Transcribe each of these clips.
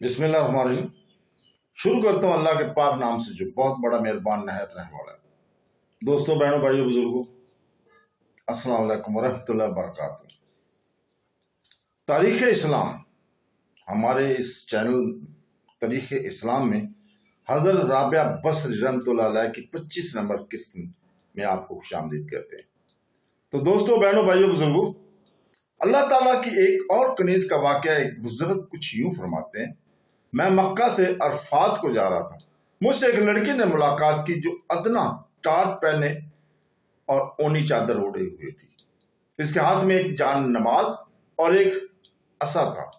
बिस्मिल्लाह रहमान रहीम। शुरू करता हूँ अल्लाह के पाक नाम से जो बहुत बड़ा मेहरबान नहायत रहने वाला है। दोस्तों, बहनों, भाइयों, बुजुर्गों, अस्सलाम वालेकुम वरहमतुल्लाहि वबरकातुहू। तारीख़ इस्लाम, हमारे इस चैनल तारीख़ इस्लाम में हज़रत राबिया बसरी रहमतुल्लाह अलैह की 25 नंबर किस्त में आपको खुशामदीद कहते हैं। तो दोस्तों, बहनों, भाइयों, बुजुर्गों, अल्लाह ताला की एक और कनीज़ का वाक़या, एक बुजुर्ग कुछ यूं फरमाते हैं, मैं मक्का से अरफात को जा रहा था। मुझसे एक लड़की ने मुलाकात की जो अदना टाट पहने और ओनी चादर ओढ़े हुए थी। इसके हाथ में एक जान नमाज और एक असा था।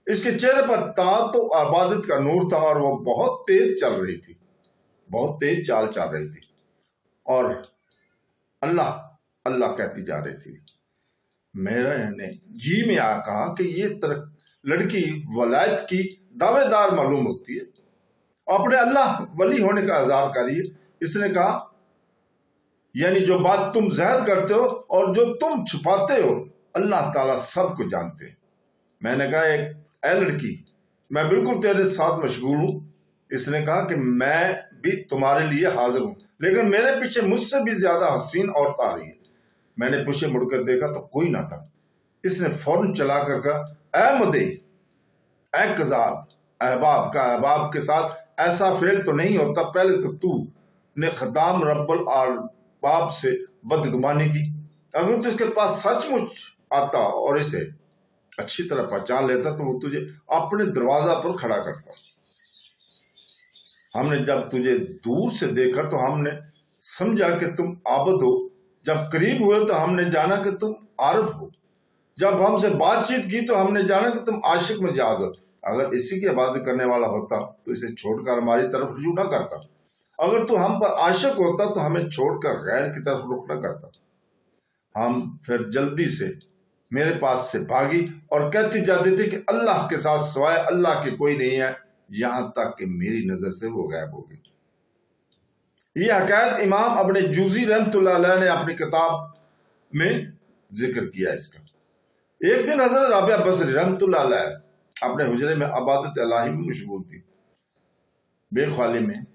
इसके चेहरे पर ताअत और इबादत का नूर था और वो बहुत तेज चल रही थी, बहुत तेज चाल चल रही थी और अल्लाह अल्लाह कहती जा रही थी। मैंने जी में आ कहा कि ये लड़की वलायत की दावेदार मालूम होती है, अपने अल्लाह वली होने का इज़हार करिए। इसने कहा, यानी जो बात तुम ज़ाहिर करते हो और जो तुम छुपाते हो, अल्लाह ताला सब को जानते हैं। मैंने कहा, ऐ लड़की, मैं बिल्कुल तेरे साथ मशगूल हूँ। इसने कहा कि मैं भी तुम्हारे लिए हाजिर हूँ, लेकिन मेरे पीछे मुझसे भी ज्यादा हसीन औरत आ रही है। मैंने पीछे मुड़कर देखा तो कोई ना था। इसने फौरन चला कर कहा, ऐ मुदई, ऐ कज़ाब, अहबाब का अहबाब के साथ ऐसा फेल तो नहीं होता। पहले तो तू ने खदाम रब्बुल अरबाब से बदगुमानी की। अगर तो इसके पास सचमुच आता और इसे अच्छी तरह पहचान लेता तो वो तुझे अपने दरवाजा पर खड़ा करता। हमने जब तुझे दूर से देखा तो हमने समझा कि तुम आबद हो। जब करीब हुए तो हमने जाना कि तुम आरिफ हो। जब हमसे बातचीत की तो हमने जाना कि तुम आशिक में जाज हो। अगर इसी की इबादत करने वाला होता तो इसे छोड़कर हमारी तरफ रुजू न करता। अगर तू हम पर आशिक होता तो हमें छोड़कर गैर की तरफ रुख न करता। हम फिर जल्दी से मेरे पास से भागी और कहती जाती थी कि अल्लाह के साथ सिवाय अल्लाह के कोई नहीं है, यहां तक कि मेरी नजर से वो गायब हो गई। ये हकायत इमाम अब्ने जूजी रहमतुल्लाह अलैह ने अपनी किताब में जिक्र किया। इसका एक दिन हजरत राबिया बसरी रहमतुल्लाह अलैह अपने हुजरे में इबादत इलाही में मशगूल थी। बेख्वाली में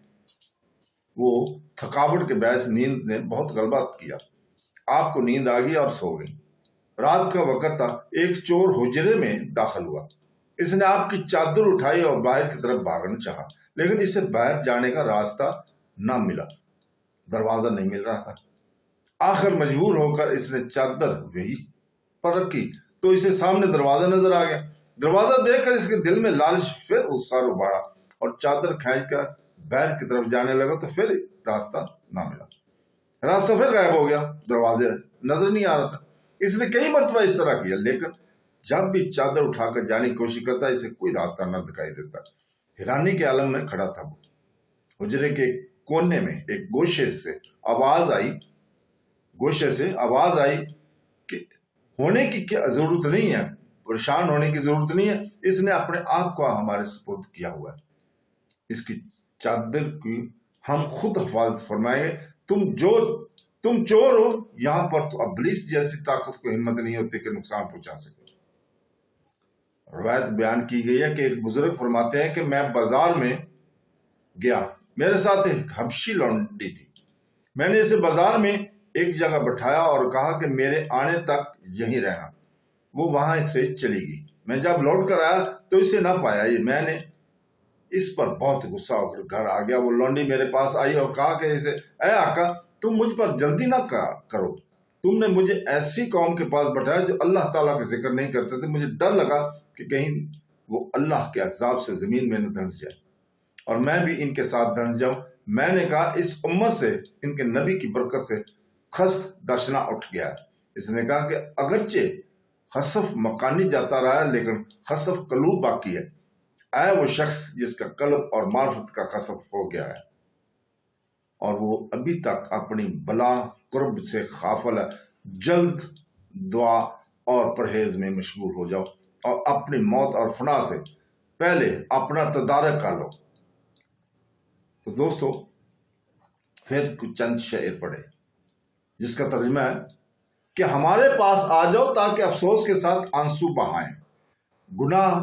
वो थकावट के बायस नींद ने बहुत गलबा किया। आपको नींद आ गई और सो गई। रात का वक्त था। एक चोर हुजरे में दाखिल हुआ। इसने आपकी चादर उठाई और बाहर की तरफ भागना चाहा, लेकिन इसे बाहर जाने का रास्ता ना मिला। दरवाजा नहीं मिल रहा था। आखिर मजबूर होकर इसने चादर वही पर रखी तो इसे सामने दरवाजा नजर आ गया। दरवाजा देखकर इसके दिल में लालच फिर उत्साह उबाड़ा और चादर खींचकर बाहर की तरफ जाने लगा तो फिर रास्ता ना मिला। रास्ता फिर गायब हो गया, दरवाजे नजर नहीं आ रहा था। इसने कई मरतबा इस तरह किया, लेकिन जब भी चादर उठाकर जाने की कोशिश करता इसे कोई रास्ता न दिखाई देता। हैरानी के आलम में खड़ा था वो। हुजरे के कोने में एक गोशे से आवाज आई कि होने की क्या जरूरत नहीं है, परेशान होने की जरूरत नहीं है, इसने अपने आप को हमारे सुपुर्द किया हुआ है। इसकी चादर की हम खुद हिफाजत फरमाएंगे। तुम चोर हो, यहां पर तो इब्लीस जैसी ताकत को हिम्मत नहीं होती कि नुकसान पहुंचा सके। रवायत बयान की गई है कि एक बुजुर्ग फरमाते हैं कि मैं बाजार में गया, मेरे साथ एक हबशी लौंडी थी। मैंने इसे बाजार में एक जगह बैठाया और कहा कि मेरे आने तक यहीं रहना। वो वहां से चली गई। मैं जब लौट कर आया तो इसे ना पाया। मैंने इस पर बहुत गुस्सा होकर घर आ गया। वो लौंडी मेरे पास आई और कहा कि इसे, ऐ आका, तुम मुझ पर जल्दी ना करो। तुमने मुझे ऐसी कौम के पास बैठाया जो अल्लाह ताला का जिक्र नहीं करते थे। मुझे डर लगा कि कहीं वो अल्लाह के अज़ाब से जमीन में न धंस जाए और मैं भी इनके साथ धंस जाऊं। मैंने कहा, इस उम्मत से, इनके नबी की बरकत से खस्त दशना उठ गया। इसने कहा कि अगरचे खसफ मकानी जाता रहा है, लेकिन खसफ कलूब बाकी है। आए वो शख्स जिसका कल्ब और मार्फत का खसफ हो गया है और वो अभी तक अपनी बला कुर्ब से खाफल है। जल्द दुआ और परहेज में मशगूल हो जाओ और अपनी मौत और फना से पहले अपना तदारक कर लो। तो दोस्तों, फिर कुछ चंद शेर पढ़े जिसका तर्जुमा है कि हमारे पास आ जाओ ताकि अफसोस के साथ आंसू बहाएं। गुनाह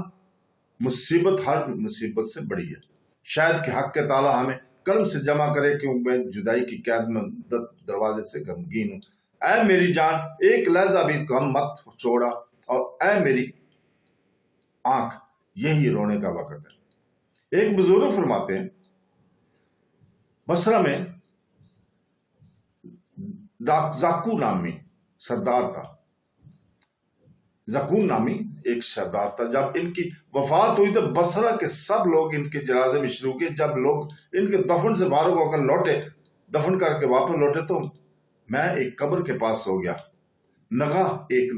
मुसीबत हर मुसीबत से बड़ी है। शायद कि हक के ताला हमें कर्म से जमा करे, क्योंकि मैं जुदाई की कैद में दरवाजे से गमगीन हूँ। ऐ मेरी जान, एक लहजा भी गम मत छोड़ा, और ऐ मेरी आंख, यही रोने का वक्त है। एक बुजुर्ग फरमाते हैं, बसरा में जाकू नामी सरदार था। जकून नामी एक सरदार था। जब इनकी वफात हुई तो बसरा के सब लोग इनके जनाजे में शुरू किए। जब लोग इनके दफन से फारुग होकर लौटे, दफन करके वापस लौटे, तो मैं एक कब्र के पास सो गया। नगाह एक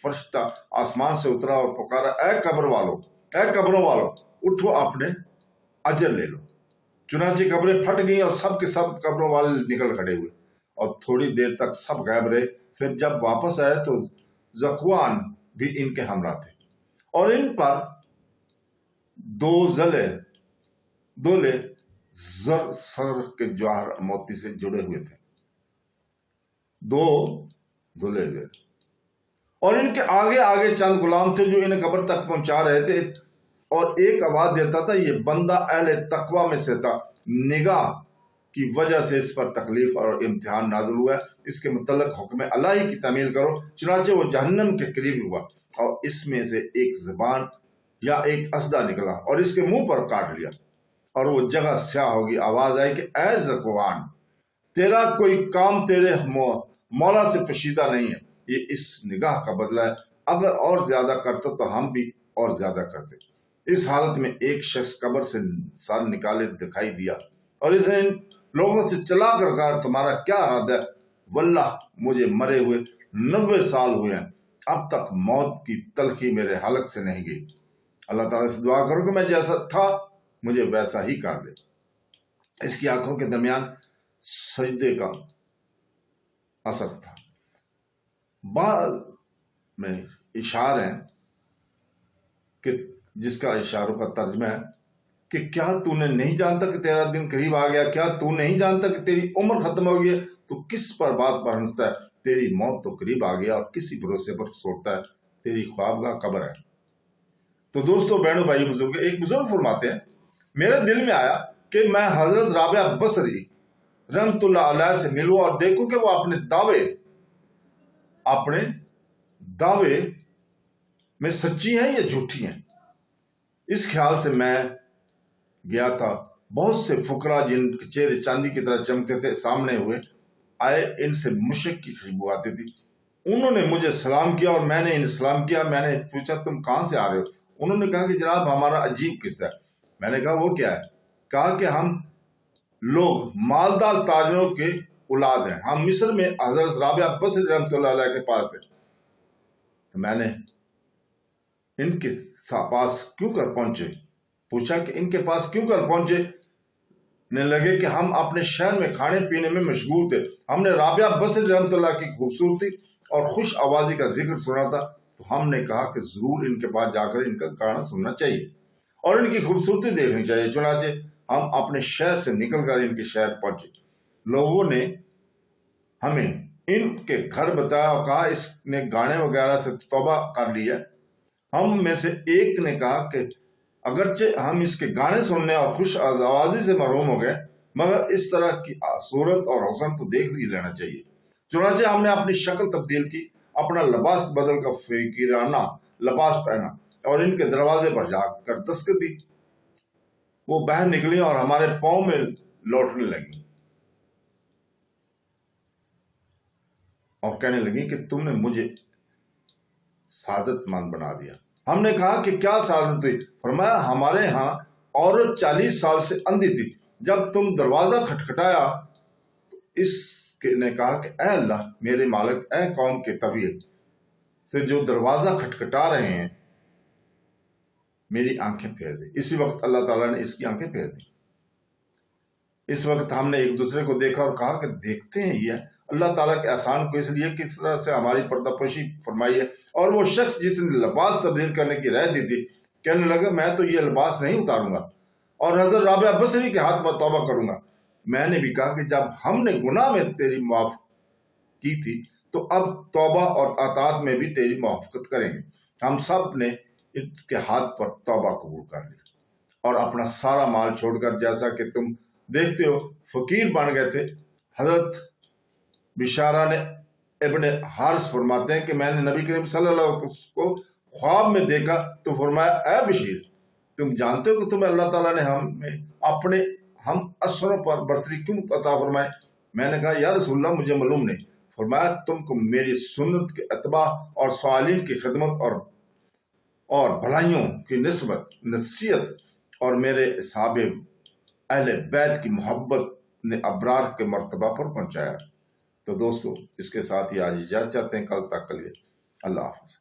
फरिश्ता आसमान से उतरा और पुकारा, ऐ कब्र वालों, ऐ कब्रों वालों, उठो, अपने अजर ले लो। चुनांचे कब्रें फट गई और सब के सब कब्रों वाले निकल खड़े हुए, और थोड़ी देर तक सब गायब रहे। फिर जब वापस आए तो ज़कवान भी इनके हमरा थे, और इन पर दोले जर सर के जवाहर मोती से जुड़े हुए थे। दो दुले हुए, और इनके आगे आगे चंद गुलाम थे जो इन्हें कब्र तक पहुंचा रहे थे, और एक आवाज देता था, ये बंदा अहले तकवा में से था, निगाह की वजह से इस पर तकलीफ और इम्तिहान नाज़िल हुआ, इसके मुतल्लिक हुक्म अल्लाह ही की तामील करो। चुनांचे वो जहन्नम के करीब हुआ, और इसमें से एक ज़बान या एक असदा निकला और इसके मुंह पर काट लिया, और वो जगह स्याह होगी। आवाज आई कि ऐ ज़कवान, तेरा कोई काम तेरे मौला से पोशीदा नहीं है। ये इस निगाह का बदला है, अगर और ज्यादा करते तो हम भी और ज्यादा करते। इस हालत में एक शख्स कब्र से सर निकाले दिखाई दिया, और इसने इन लोगों से चला कर कहा, तुम्हारा क्या इरादा है? वल्लाह, मुझे मरे हुए 90 साल हुए हैं, अब तक मौत की तलखी मेरे हलक से नहीं गई। अल्लाह ताला से दुआ करो कि मैं जैसा था मुझे वैसा ही कर दे। इसकी आंखों के दरमियान सजदे का असर था। बाद में इशार है कि जिसका इशारों का तर्जमा है कि क्या तूने नहीं जानता कि तेरा दिन करीब आ गया? क्या तू नहीं जानता कि तेरी उम्र खत्म हो गई है? तू किस पर बात पर हंसता है? तेरी मौत तो करीब आ गया और किसी भरोसे पर सोचता है? तेरी ख्वाबगाह कब्र है। तो दोस्तों, बहनों, भाई, बुजुर्ग, एक बुजुर्ग फरमाते हैं, मेरे दिल में आया कि मैं हजरत राबिया बसरी रहमतुल्लाह अलैह से मिलूं और देखूं कि वो अपने दावे में सच्ची हैं या झूठी हैं। इस ख्याल से मैं गया था। बहुत से फुकरा जिनके चेहरे चांदी की तरह चमकते थे सामने हुए आए, इनसे मुशक की खुशबू आती थी। उन्होंने मुझे सलाम किया और मैंने इन्हें सलाम किया। मैंने पूछा, तुम कहां से आ रहे हो? उन्होंने कहा कि जनाब, हमारा अजीब किस्सा है। मैंने कहा, वो क्या है? कहा कि हम लोग मालदार ताजरों के औलाद हैं, हम मिस्र में हजरत राबिया बसरी रहमतुल्लाह अलैह के पास थे। तो मैंने इनके पास क्यों कर पहुंचे? पूछा कि इनके पास क्यों कर पहुंचे? ने लगे कि हम अपने शहर में खाने पीने में मशगूल थे। हमने राबिया बसरी रहमतुल्लाह की खूबसूरती और खुश आवाजी का जिक्र सुना था, तो हमने कहा कि जरूर इनके पास जाकर इनका गाना सुनना चाहिए और इनकी खूबसूरती देखनी चाहिए। चुनाचे हम अपने शहर से निकलकर इनके शहर पहुंचे। लोगों ने हमें इनके घर बताया और कहा, इसने गाने वगैरह से तौबा कर ली है। हम में से एक ने कहा कि अगरचे हम इसके गाने सुनने और खुश आवाजी से महरूम हो गए, मगर इस तरह की सूरत और हुस्न तो देख ही लेना चाहिए। चुनाचे हमने अपनी शक्ल तब्दील की, अपना लिबास बदल कर फकीराना लिबास पहना और इनके दरवाजे पर जाकर दस्तक दी। वो बहन निकली और हमारे पांव में लौटने लगी और कहने लगी कि तुमने मुझे सादतमंद बना दिया। हमने कहा कि क्या सादत हुई? फरमाया, हमारे यहाँ औरत 40 साल से अंधी थी। जब तुम दरवाजा खटखटाया तो इसने कहा कि ऐ अल्लाह मेरे मालिक, ऐ कौम के तबीयत से जो दरवाजा खटखटा रहे हैं, मेरी आंखें फेर दी। इसी वक्त अल्लाह ताला ने इसकी आंखें फेर दी। इस वक्त हमने एक दूसरे को देखा और कहा कि देखते हैं ये अल्लाह ताला के एहसान को इसलिए किस तरह से हमारी पर्दापोशी फरमाई है। और वो शख्स जिसने लिबास तब्दील करने की राय दी थी कहने लगा, मैं तो ये लिबास नहीं उतारूंगा और हजरत राबिया बसरी के हाथ में तौबा करूंगा। मैंने भी कहा कि जब हमने गुनाह में तेरी माफ की थी तो अब तौबा और अतात में भी तेरी मुआफ़क़त करेंगे। हम सब ने ان کے ہاتھ پر توبہ قبول کر لی اور اپنا سارا مال چھوڑ کر، جیسا کہ تم دیکھتے ہو، فقیر بن گئے تھے۔ حضرت بشارہ نے ابن حارث فرماتے ہیں کہ میں نے نبی کریم صلی اللہ علیہ وسلم کو خواب میں دیکھا تو فرمایا، اے بشیر، تم جانتے ہو کہ تمہیں اللہ تعالیٰ نے اپنے ہم اسروں پر برتری کیوں عطا فرمائے؟ میں نے کہا، یا رسول اللہ، مجھے معلوم نہیں۔ فرمایا، تم کو میری سنت کے اتباع اور سوالین کی خدمت اور بھلائیوں کی نصیحت اور میرے اصحاب اہل بیت کی محبت نے ابرار کے مرتبہ پر پہنچایا۔ تو دوستو، اس کے ساتھ ہی آج اجازت چاہتے ہیں، کل تک کے لیے اللہ حافظ۔